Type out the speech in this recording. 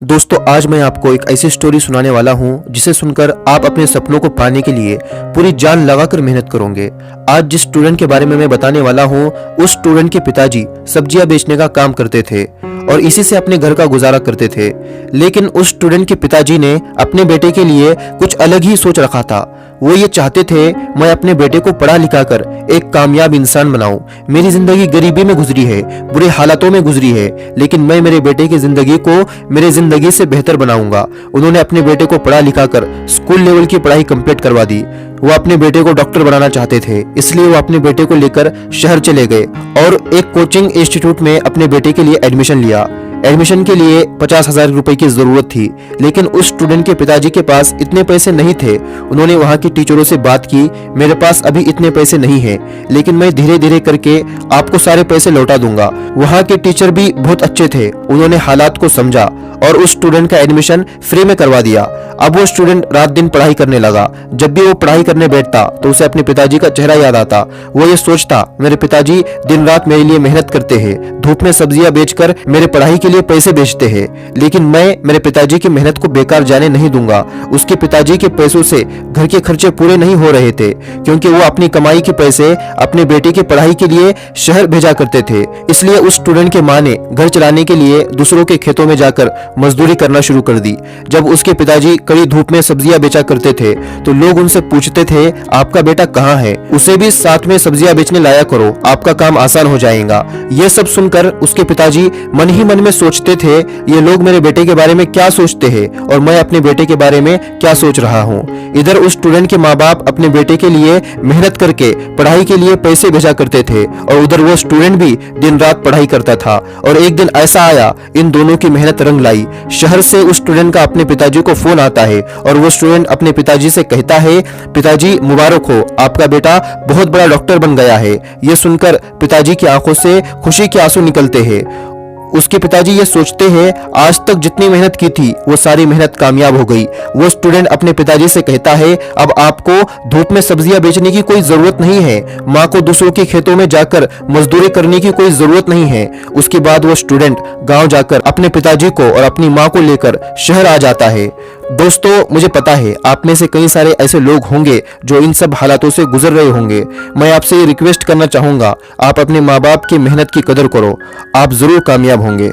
दोस्तों आज मैं आपको एक ऐसी स्टोरी सुनाने वाला हूं जिसे सुनकर आप अपने सपनों को पाने के लिए पूरी जान लगाकर मेहनत करोगे। आज जिस स्टूडेंट के बारे में मैं बताने वाला हूं उस स्टूडेंट के पिताजी सब्जियां बेचने का काम करते थे और इसी से अपने घर का गुजारा करते थे। लेकिन उस स्टूडेंट के पिताजी ने अपने बेटे के लिए कुछ अलग ही सोच रखा था। वो ये चाहते थे मैं अपने बेटे को पढ़ा लिखा कर एक कामयाब इंसान बनाऊं। मेरी जिंदगी गरीबी में गुजरी है, बुरे हालातों में गुजरी है, लेकिन मैं मेरे बेटे की जिंदगी को मेरे जिंदगी से बेहतर बनाऊंगा। उन्होंने अपने बेटे को पढ़ा लिखा कर स्कूल लेवल की पढ़ाई कंप्लीट करवा दी। वो अपने बेटे को डॉक्टर बनाना चाहते थे, इसलिए वो अपने बेटे को लेकर शहर चले गए और एक कोचिंग इंस्टीट्यूट में अपने बेटे के लिए एडमिशन लिया। एडमिशन के लिए 50,000 रुपए की जरूरत थी, लेकिन उस स्टूडेंट के पिताजी के पास इतने पैसे नहीं थे। उन्होंने वहां की टीचरों से बात की, मेरे पास अभी इतने पैसे नहीं हैं, लेकिन मैं धीरे धीरे करके आपको सारे पैसे लौटा दूंगा। वहां के टीचर भी बहुत अच्छे थे, उन्होंने हालात को समझा और उस स्टूडेंट का एडमिशन फ्री में करवा दिया। अब वो स्टूडेंट रात दिन पढ़ाई करने लगा। जब भी वो पढ़ाई करने बैठता तो उसे अपने पिताजी का चेहरा याद आता। वो ये सोचता मेरे पिताजी दिन रात मेरे लिए मेहनत करते हैं, धूप में सब्जियां बेचकर मेरे पढ़ाई के लिए पैसे बेचते हैं, लेकिन मैं मेरे पिताजी की मेहनत को बेकार जाने नहीं दूंगा। उसके पिताजी के पैसों से घर के खर्चे पूरे नहीं हो रहे थे, क्योंकि वो अपनी कमाई के पैसे अपने बेटे की पढ़ाई के लिए शहर भेजा करते थे। इसलिए उस स्टूडेंट के माँ ने घर चलाने के लिए दूसरों के खेतों में जाकर मजदूरी करना शुरू कर दी। जब उसके पिताजी कड़ी धूप में सब्जियां बेचा करते थे तो लोग उनसे पूछते थे आपका बेटा कहाँ है, उसे भी साथ में सब्जियां बेचने लाया करो, आपका काम आसान हो जाएगा। ये सब सुनकर उसके पिताजी मन ही मन में सोचते थे ये लोग मेरे बेटे के बारे में क्या सोचते हैं और मैं अपने बेटे के बारे में क्या सोच रहा हूँ। इधर उस स्टूडेंट के माँ बाप अपने बेटे के लिए मेहनत करके पढ़ाई के लिए पैसे भेजा करते थे और उधर वो स्टूडेंट भी दिन रात पढ़ाई करता था। और एक दिन ऐसा आया, इन दोनों की मेहनत रंग लाई। शहर से उस स्टूडेंट का अपने पिताजी को फोन आता है और वो स्टूडेंट अपने पिताजी से कहता है पिताजी मुबारक हो, आपका बेटा बहुत बड़ा डॉक्टर बन गया है। ये सुनकर पिताजी की आंखों से खुशी के आंसू निकलते हैं। उसके पिताजी ये सोचते हैं आज तक जितनी मेहनत की थी वो सारी मेहनत कामयाब हो गई। वो स्टूडेंट अपने पिताजी से कहता है अब आपको धूप में सब्जियां बेचने की कोई जरूरत नहीं है, माँ को दूसरों के खेतों में जाकर मजदूरी करने की कोई जरूरत नहीं है। उसके बाद वो स्टूडेंट गांव जाकर अपने पिताजी को और अपनी माँ को लेकर शहर आ जाता है। दोस्तों मुझे पता है आप में से कई सारे ऐसे लोग होंगे जो इन सब हालातों से गुजर रहे होंगे। मैं आपसे ये रिक्वेस्ट करना चाहूंगा आप अपने माँ बाप की मेहनत की कदर करो, आप जरूर कामयाब होंगे।